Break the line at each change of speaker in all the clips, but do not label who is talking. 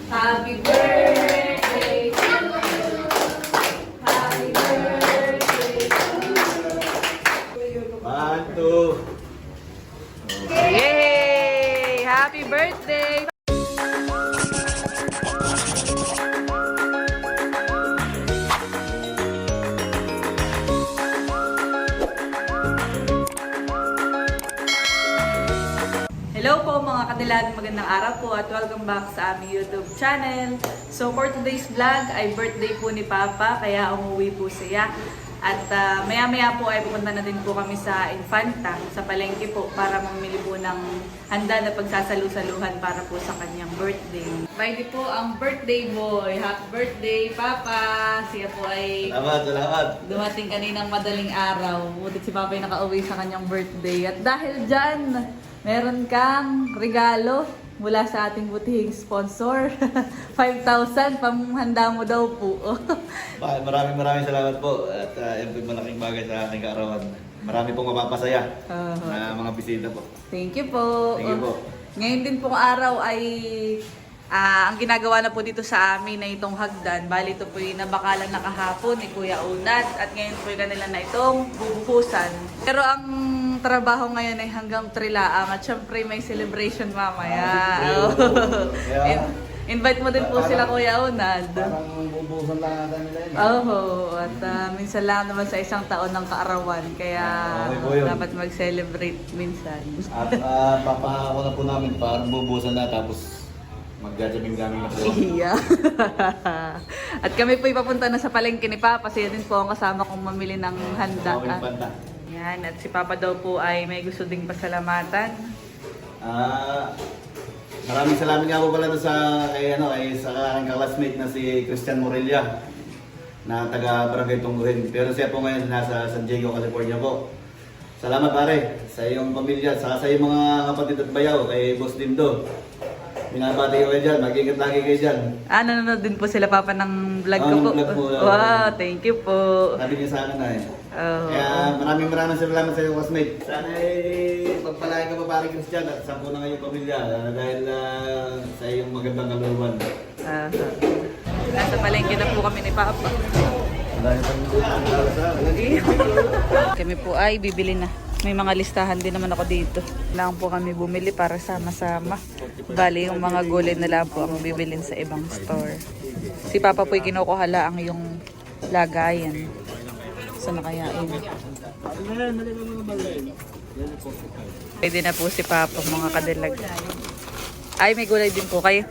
Happy birthday to you. Happy birthday to you.
1, 2.
Yay! Happy birthday! Hello po mga kadilag, magandang araw po at welcome back sa aming YouTube channel. So for today's vlog ay birthday po ni Papa kaya umuwi po siya. At maya-maya po ay pupunta na din po kami sa Infanta, sa palengke po para mamili po ng handa na pagsasalu-saluhan para po sa kanyang birthday. Friday po ang birthday boy. Happy birthday Papa! Siya po ay
Salamat.
dumating kaninang madaling araw. Butit si Papa ay nakauwi sa kanyang birthday. At dahil dyan, meron kang regalo mula sa ating butihing sponsor. 5,000, pamhanda mo daw po.
Maraming salamat po. At yan po yung malaking bagay sa aking kaarawan. Marami pong mapapasaya na mga bisita po.
Thank you po.
Thank you po.
Ngayon din pong araw ay ang ginagawa na po dito sa amin na itong hagdan. Bali ito po yung nabakalan na kahapon ni Kuya Unat at ngayon po yung kanila na itong bubuhusan. Pero ang trabaho ngayon ay hanggang 3 laang at syempre may celebration mamaya. Invite mo din po sila Kuya Unad.
Parang bubuhusan lang natin nila yun.
At minsan lang naman sa isang taon ng kaarawan. Kaya
Okay po yun.
dapat mag-celebrate minsan.
At papako na po namin parang bubuhusan na tapos magjajaming-jaming na po.
Iya. At kami po ipapunta na sa palengke ni Papa. Siya din po ang kasama kong mamili ng handa.
Okay, Infanta.
Yan. At si Papa daw po ay may gusto ding pasalamatan.
Maraming salamat nga po pala sa sa aking classmate na si Christian Morelia na taga Barangay Tungguhin. Pero siya po ngayon nasa San Diego, California po. Salamat pare sa iyong pamilya, sa iyong mga kapatid at bayaw, kay Boss Dindo. Binabati ko kayo dyan, mag-ingat lagi kayo dyan.
Nanonood din po sila Papa ng vlog ko po.
Vlog po.
Wow, thank you po.
Sabi niya sa akin na Kaya maraming salamat sa iyo, classmate. Sana pagpalain ka pa pare Christian at sa po na ngayong pamilya dahil sa iyong magandang kaluluwan.
Nasa palengke na po kami ni Papa. Kami po ay bibili na. May mga listahan din naman ako dito. Kailangan po kami bumili para sama-sama. Bali, yung mga gulay na lang po ang bibilin sa ibang store. Si Papa po'y kinukuhala ang yung lagayan. Saan na kaya yun? Pwede na po si Papa, mga kadilag. Ay, may gulay din po kayo.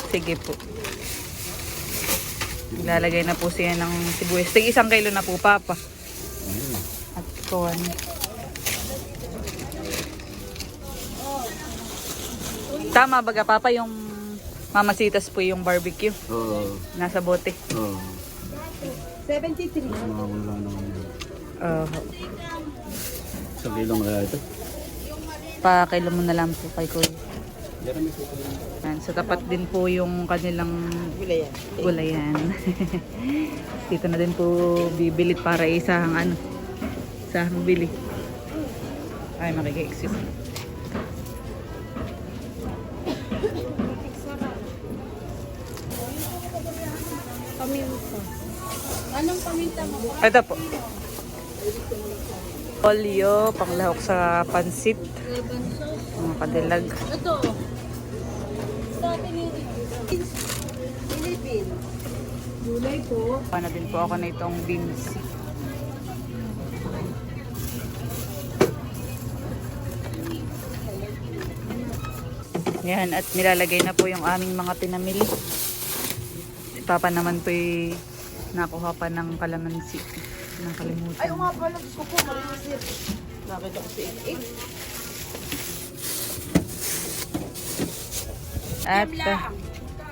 Sige po. Lalagay na po siya ng sibuyas. Tig 1 kilo na po, Papa. At kuwan. Tama baga, Papa, yung mamasitas po yung barbecue.
Oo.
Nasa bote.
Oo.
73.
Wala naman yun. Sa kilong kaya ito?
Pa-kilo mo na lang po kay Kuya. Yan, sa tapat din po yung kanilang gulayan. Dito na din po bibilit para isahang isahang bili. Ay, makiki-excuse.
Paminta. Anong paminta mo?
Ito po. Olyo, panglahok sa pansit. Mga kadilag.
Ito. Sa atin yung Philippine. Gulay po.
Pana din po ako na itong beans. Yan, at nilalagay na po yung aming mga pinamili. Si Papa naman po nakuha pa ng kalamansi. Nakalimutan.
Ay, nga pala. Gusto ko malimusip. Nakita ko si
At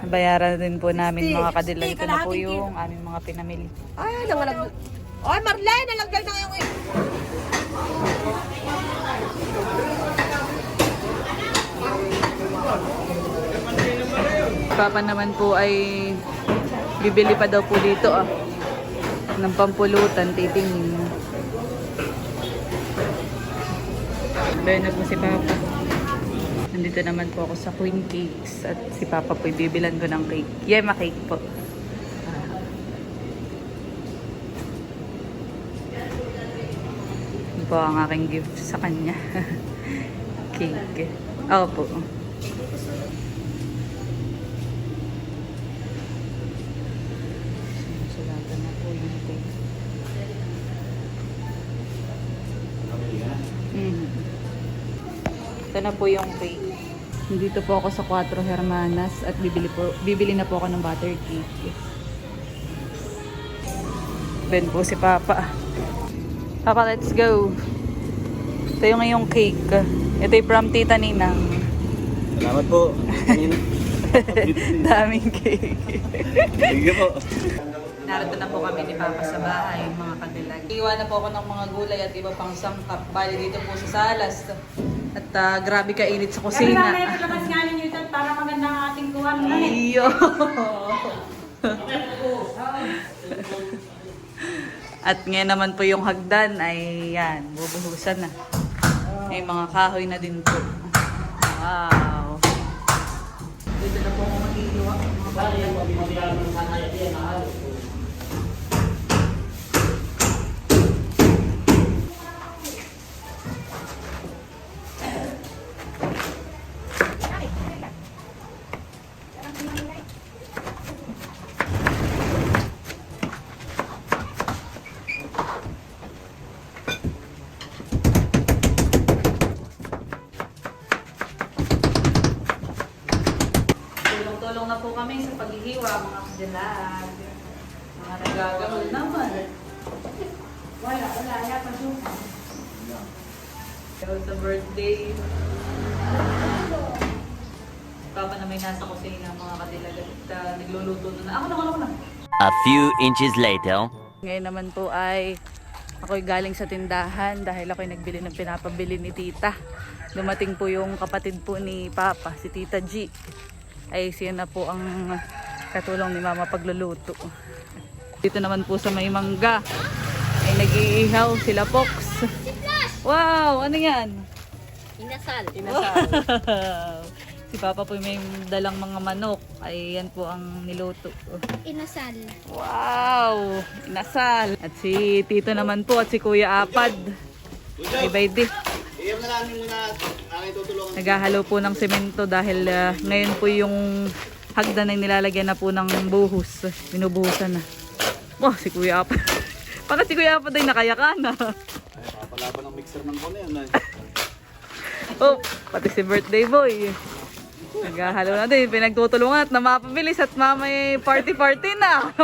bayaran din po namin mga kadilag. Ito na po yung aming mga pinamili.
Ay, nangalag. Ay, Marlene, nalagdal na ngayong
Papa naman po ay bibili pa daw po dito ng pampulutan, titingin. Dahil na po si Papa. Nandito naman po ako sa Queen Cakes at si Papa po ibibilan ko ng cake. Yema cake po. Yun po ang aking gift sa kanya. Cake. Opo. Sulatan na po yung cake. Ito na po yung cake. Dito po ako sa Cuatro Hermanas at bibili na po ako ng butter cake. Ben po si Papa. Papa, let's go. Ito yung ngayong cake. Ito yung from Tita Ninang.
Salamat po.
Daming cake.
Thank you po.
Narito na po kami ni Papa sa bahay, mga kadilag. Iwan na po ako ng mga gulay at iba pang sangkap. Bali dito po sa salas. At grabe kainit sa kusina.
Kaya may labas nga ninyo ito para maganda ang ating kuha ng lamig.
Iyo. At ngayon naman po yung hagdan ay yan, bubuhusan na. May mga kahoy na din po. Wow. Dito na po ako mag-iiwa. Tulong-tulong na po kami sa paghihiwa, mga kadilag. Mga nagagawin naman. Wala, yata suka. Pero sa birthday, Papa na may nasa kusina, mga kadilag. At nagluluto na. Ako na.
A few inches later.
Ngayon naman po ay ako'y galing sa tindahan dahil ako'y nagbili ng pinapabili ni Tita. Dumating po yung kapatid po ni Papa, si Tita G. Ay siya na po ang katulong ni Mama pagluluto. Dito naman po sa may mangga ay nag-iihaw sila Pox. Wow! Ano yan?
Inasal.
Si Papa po may dalang mga manok. Ay yan po ang niluto.
Inasal.
Wow! Inasal. At si Tito naman po at si Kuya Apad. Ay baydi.
Iyam na namin muna aking tutulungan.
Naghahalo po ng semento dahil ngayon po yung hagdan ay nilalagyan na po ng buhos. Binubuhusan na. Wow, si Kuya Apad. Bakit si Kuya Apad ay nakayaka na?
Ay, papalaban ng mixer ng kone yan.
Oh, pati si birthday boy. Naghahalo na din. Pinagtutulungan at na mapabilis at mamay party-party na.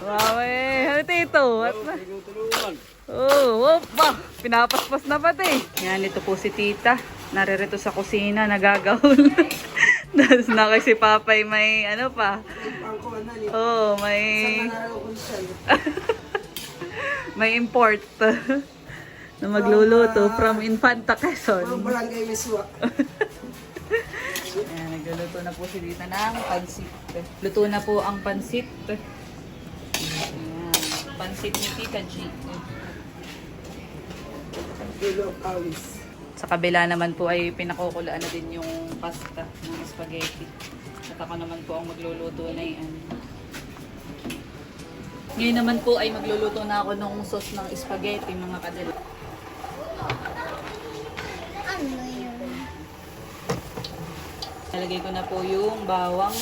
Mamay, ano Tito? At na. Oh, opa! Pinapaspas na pati. Yan, ito po si Tita. Naririto sa kusina, nagagahol. Tapos na kay si Papay may ano pa. Oh, may... may import. Na magluluto from Infanta Quezon.
Barangay Miswa.
Yan, nagluluto na po si Tita ng pansit. Luto na po ang pansit. Yan, pansit ni Tita G. Sa kabila naman po ay pinakukulaan na din yung pasta ng spaghetti. At ako naman po ang magluluto na yan. Ngayon naman po ay magluluto na ako ng sauce ng spaghetti, mga kadal.
Ano yun?
Nalagay ko na po yung bawang.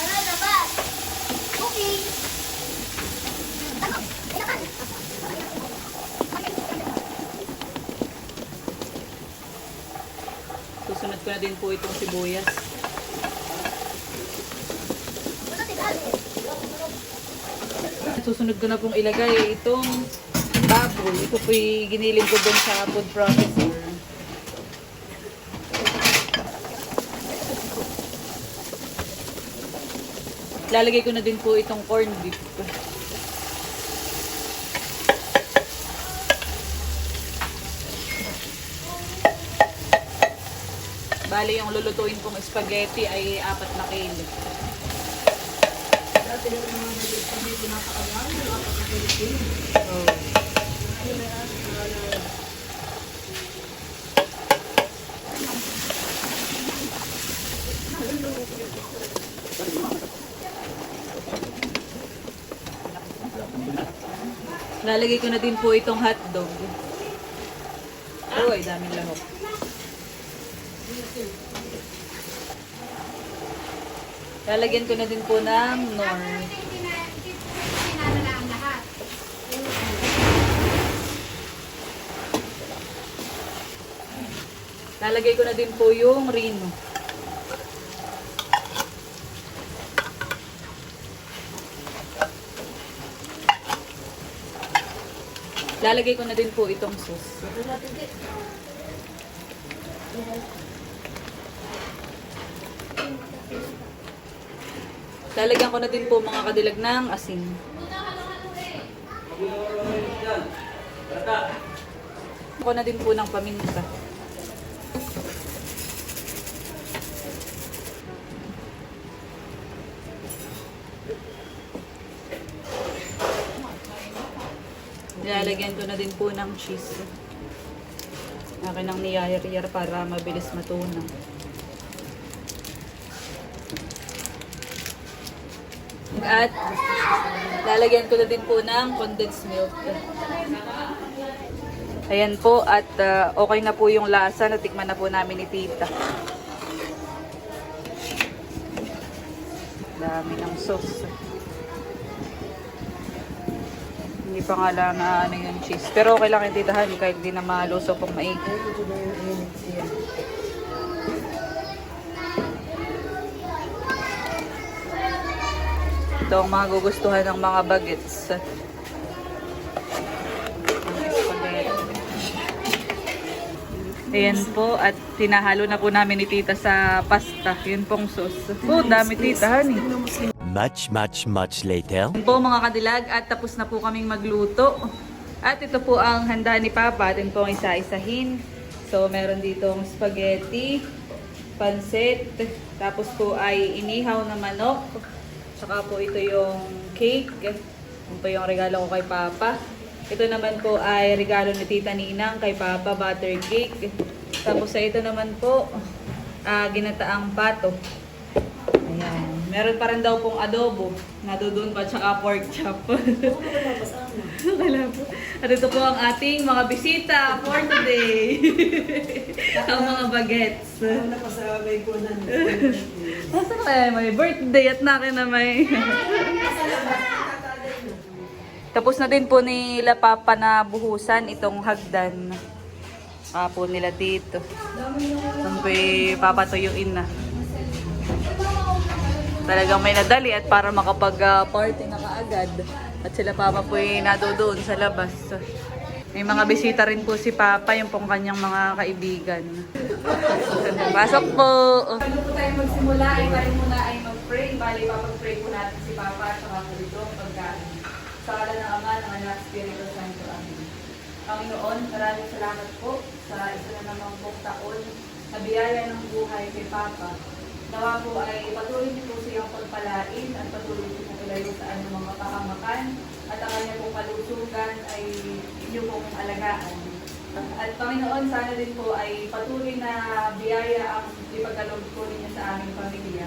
Malalabat! Okay!
Susunod ko na din po itong sibuyas. Susunod ko na pong ilagay itong baboy. Ito po'y giniling ko dun sa food processor. Lalagay ko na din po itong corned beef. Bali, yung lulutuin kong spaghetti ay 4 na kilo. Lalagay ko na din po itong hotdog. Uy, daming lahok. Lalagyan ko na din po ng nor. Lalagay ko na din po yung rino. Lalagay ko na din po itong sauce. Lalagyan ko na din po mga kadilag ng asin. Ko na din po ng paminta. Lalagyan ko na din po ng cheese. Akin ang niyayar-yar para mabilis matunaw. At lalagyan ko na din po ng condensed milk. Ayan po, at okay na po yung lasa. Natikman na po namin ni Tita. Dami ng sauce. Hindi pa nga lang na ano yung cheese. Pero okay lang yung titahan kahit di na maluso pong maigi. Ito ang mga gugustuhan ng mga bagets. Ayan po, at tinahalo na po namin ni Tita sa pasta. Yun pong sauce. Oh, dami Tita, honey.
Much later.
Ayan po mga kadilag, at tapos na po kaming magluto. At ito po ang handa ni Papa. Atin po ang isa-isahin. So, meron ditong spaghetti, pansit, tapos po ay inihaw na manok. Saka po ito yung cake. Ito po yung regalo ko kay Papa. Ito naman po ay regalo ni Tita Ninang kay Papa, butter cake. Tapos sa ito naman po, ginataang pato. Ayan. Meron pa rin daw pong adobo. Nadudun pa, tsaka pork chop. Wala po. At ito po ang ating mga bisita for today. Ang mga bagets.
Napasabay ko na.
Nasaan kaya may birthday at nakin na may... Tapos na din po nila Papa na buhusan itong hagdan. Po nila dito. Doon po papatuyuin na. Talagang may nadali at para makapag-party na kaagad. At sila Papa po nadoon sa labas. May mga bisita rin po si Papa, yung pong kanyang mga kaibigan. Pasok po! Bago po tayo magsimula, ay parin muna ay mag-pray. Bali, papag-pray po natin si Papa at saka po dito ang pagkain. Sa kala ng Ama, ng Anak, Espiritu Santo. Amen. Panginoon, maraming salamat po sa isa na namang pong taon na biyaya ng buhay kay Papa. Nawa po ay patuloy niyo po siyang pagpalain at patuloy niyo po ilayo sa anumang kapahamakan at ang kanya pong kalusugan ay inyo pong alagaan. At Panginoon, sana din po ay patuloy na biyaya ang ipagkaloob po ninyo sa aming pamilya.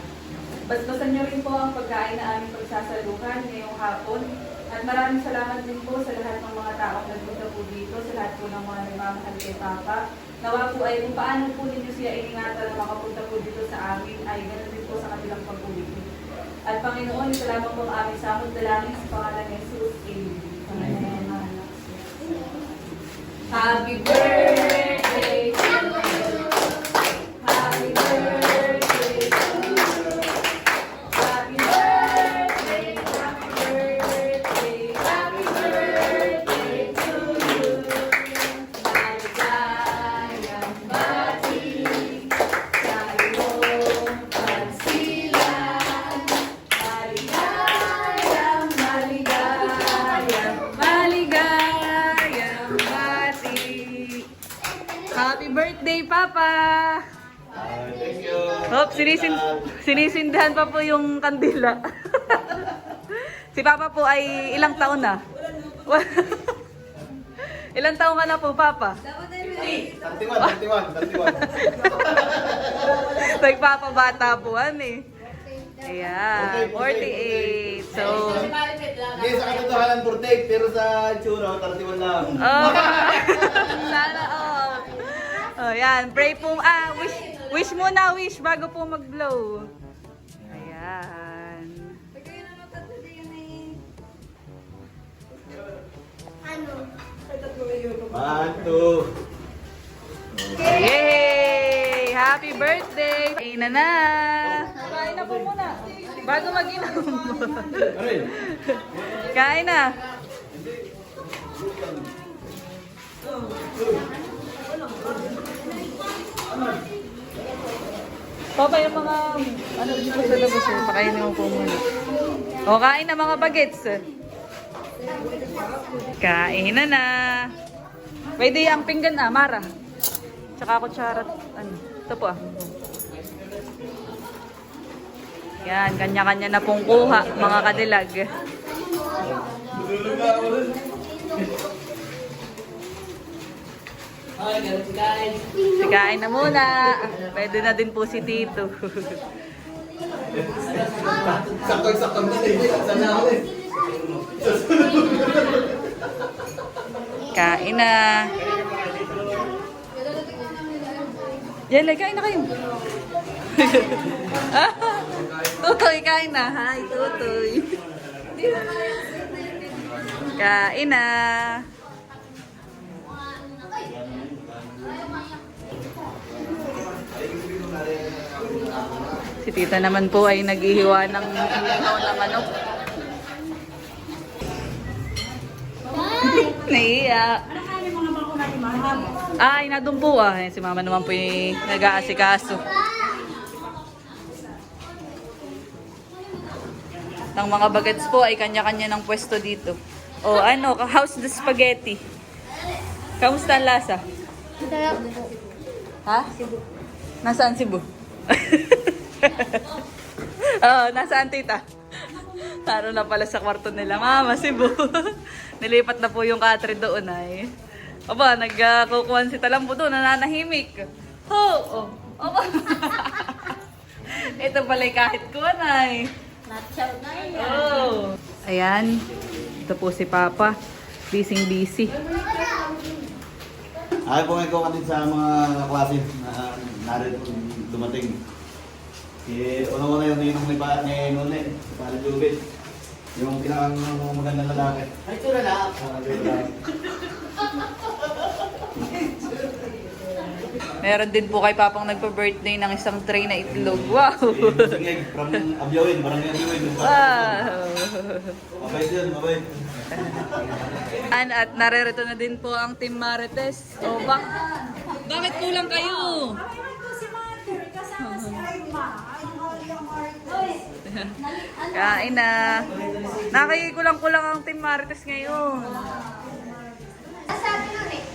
Basbasan niyo rin po ang pagkain na aming pagsasaluhan ngayong hapon. At maraming salamat din po sa lahat ng mga taong nagpunta po dito, sa lahat po ng mga nagmamahal kay Papa. Nawa po ay kung paano po ninyo siya iningatan na makapunta po dito sa amin, ay ganoon din po sa kanilang pag-uwi. At Panginoon, salamat po ang aming samod dalangin sa pangalan ni Jesus. Amen. Happy birthday to you. Happy birthday to you. Happy birthday, happy birthday, happy birthday to you. Maligayang bati sa iyong pagsilang. Maligayang, maligayang, maligayang bati. Happy birthday, Papa!
Thank you.
Hop, sinisindahan pa po yung kandila. Si Papa po ay ilang taon na? Ilang taon ka na po, Papa?
31.
Nagpapabata po, eh. Ayan, 48. So,
Hindi, sa katotohanan 48, pero sa itsura, 31 lang.
oh, sana all. Oh, yan. Pray po. Wish muna, wish bago po mag-blow. Ayan.
Ano?
1, 2.
Yay! Happy birthday! Kain na! Kain na po muna. Bago mag-inom. Kain na. Papa, yung mga ano dito sa labas eh. Pakainin mo po muna. O, kain na mga bagets. Kain na. Pwede ang pinggan na, Mara. Tsaka kutsara. Ano? Ito po ah. Yan, kanya-kanya na pong kuha, mga kadilag. Sikain na muna. Pwede na din po si Tito.
Sakto-sakto na din. Sana ako eh.
Kain na. Yelay, kain na kayo. Tutoy, kain na. Hi, Tutoy. Kain na. Si Tita naman po ay naghihiwa ng hinaw na manok. Naiiyak.
Ano kaya mo naman kung natin mahal?
Ay, nadun po ah. Si Mama naman po yung nag-aasikaso. Ng mga bagets po ay kanya-kanya ng pwesto dito. O ano, how's the spaghetti? Kamusta ang lasa?
Sarap po.
Ha? Cebu. Nasaan Cebu? Oo, nasaan tita? Taro na pala sa kwarto nila. Mama, Cebu. Nilipat na po yung katre doon ay. Aba, nagkukuhan si Talambo doon, nananahimik. Oh. Aba. Ito pala'y kahit kuhan ay.
Natchout na yan.
Oh. Ayan. Ito po si Papa. Busy.
Ayaw po ngayon ko kanit sa mga klase na narito dumating. Una-una yung ninong ni Nune, si Pala Jubit. Yung pinakang magandang lalaki. Ay, ito na.
Meron din po kay Papang nagpa-birthday ng isang tray na itlog. Wow!
Sige, from Abyawin, barangay Abyawin.
Wow!
Mabait yun, mabait.
At narerito na din po ang Team Marites. O, bakit kulang kayo?
Si Mother, kasama si Irma.
Kain na. Nakikikulang-kulang ang Team Marites ngayon.
Sabi nun eh.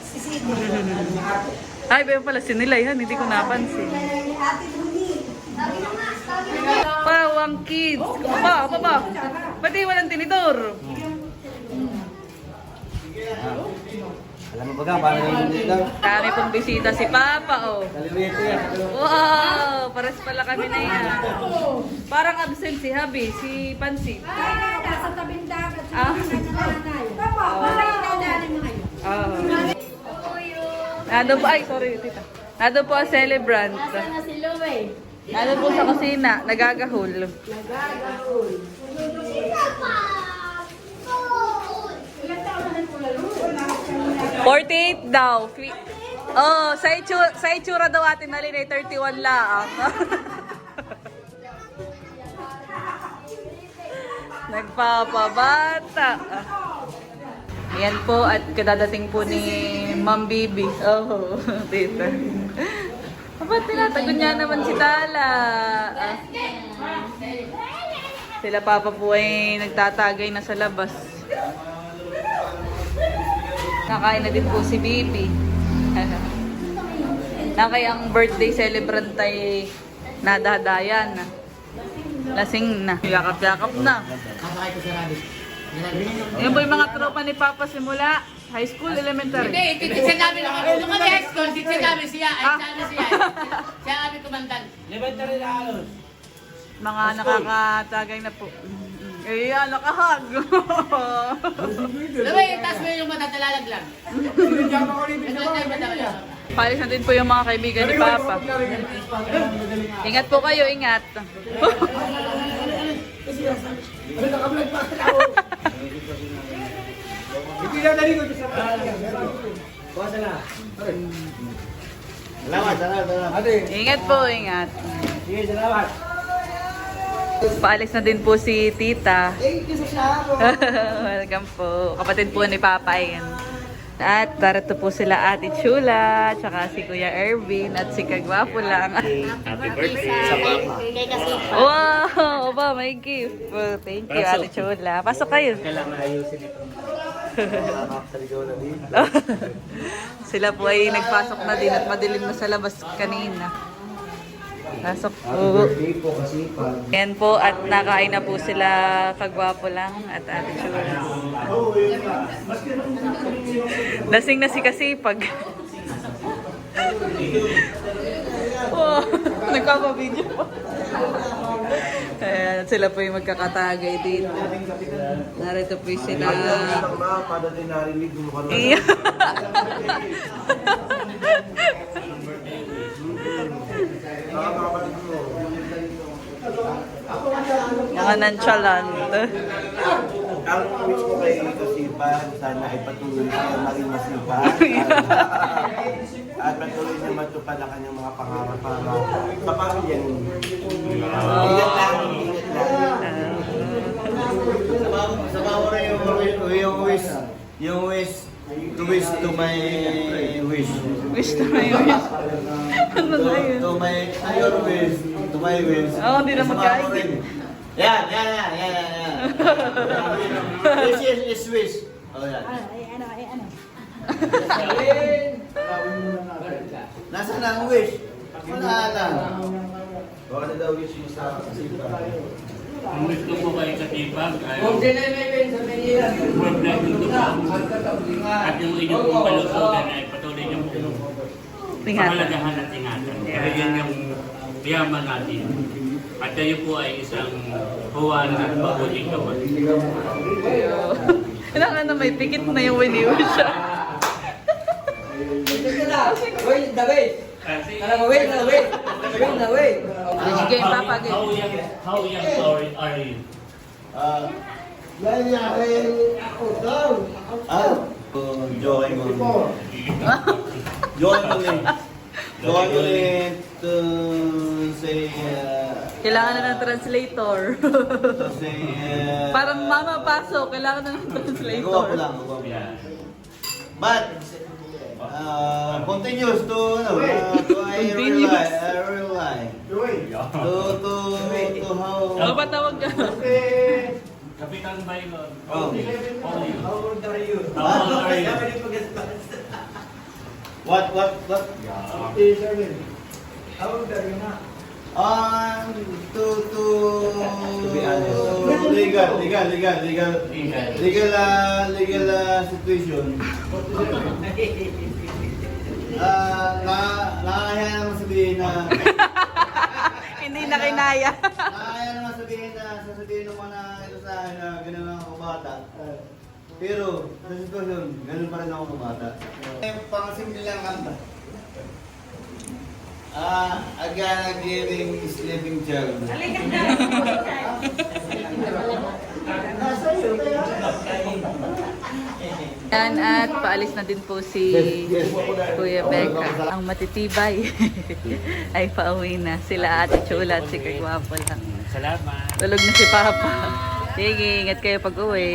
Ay, ba pala sinilay, hindi ko napansin. Pawang kids. Ba? Ba't di walang tinidor?
Alam mo ba ka, parang yung dito?
Kami pong bisita si Papa, oh.
Kalirito yan.
Wow! Pares pala kami na yan. Parang absent si Habi, si Pansit.
Nasa tabing dagat.
Ah.
Papa, maraming mo ngayon.
Oh. Nado po, ay sorry tita. Nado po ang celebrant.
Nasaan na si Louie?
Nado po sa kusina, nagagahol.
Sino pa?
48 daw. Oh, sa itsura daw atin nalin ay 31 laang. Nagpapabata. Ayan po at kadadating po ni Ma'am Bibi. Oh, tita. Ba't tinatagon niya naman si Tala? Sila Papa po ay nagtatagay na sa labas. Nakain na din po si Bibi. Nakay ang birthday celebrant ay nadadayan. Lasing na. Yakap-yakap na.
Kasakay ko si Rabbit.
Yan po yung mga tropa ni Papa simula high school, elementary.
Hindi, titigsan namin ako. Nung kami high school, titigsan namin siya. Ay, sabi siya. Siya kami kumandan.
Elementary na halos.
Mga nakakatagay na po. Ayan, nakahag.
Sabi, taas mo yung matatalaglag lang.
Palis na din po yung mga kaibigan ni Papa. Ingat po kayo, ingat.
Salamat.
Ingat po, ingat.
Sige, salamat.
Paalis na din po si Tita.
Thank you sa Sharo.
Welcome po. Kapatid po ni Papa yan. At darito po sila Ate Chula, tsaka si Kuya Ervin, at si Kagwapo lang.
Happy birthday. Kay Kasipa.
Wow! Aba, may gift. Oh, thank you, Ate Chula. Pasok kayo.
Kailangan ayusin ito.
Sila po ay nagpasok na din at madilim na sa labas kanina. Pasok po.
Birthday po kasi pa.
Yan po at nakain na po sila Kagwapo lang at Ate Chula. Lasing na si Kasipag. Oh, nagpapabideo po. Ayan, sila po yung magkakatagay dito. Narito po yung sila. Iya. Mga nonchalant.
Ang wish ko kay Kasipan, sana ay patuloy siya maging masipag. At patuloy niya matupad ang kanyang mga pangarap para sa pamilya ninyo. Ingat lang, ingat lang. Sa bawang yung wish to my wish.
Wish to my wish. Ano na yun?
To your wish, to my wish.
Oo, hindi na magkain.
Yan. Wish. Oh, yan.
Ano?
Nasaan na ang wish? Wala lang. Baka na daw wish mo sa Kasipan.
Ang gusto ko kay Katipag ay
Huwag din na may sa Manila.
problem yung dugo at yung inyong pong kalusugan ay patuloy niyong
Tingnan.
pahalagahan at ingatan. Kasi yan yung yaman natin. At kayo po ay isang huwan at mabuting kapatid.
Kailangan na may pikit na yung winiw siya.
Sige na. Wait, wait.
Kasi
Wait na, wait.
Game, Papa, game.
how young are you?
Join ulit to say,
Kailangan na ng translator.
to say,
Parang mama pasok, kailangan na ng
Gawa ko
translator.
lang.
Yeah.
But, continues to,
Continuous.
real life. To how,
Ano ba tawag ka?
Kapitan Baylon.
Oh.
How old are you?
What? To be honest. Legal situation. Nakakaya naman sabihin na
Hindi na kinaya.
nakakaya naman sabihin ng mga ito sa akin na ganun lang ako bata. Pero sa sitwasyon, ganun pa rin ako bata. Pang-simple lang kanta. Again, giving sleeping child.
Yan at paalis na din po si Kuya Becca. Ang matitibay ay pauwi na. Sila Ate Chula at si Kagwapo lang.
Salamat.
Tulog na si Papa. Sige, ingat kayo pag uwi.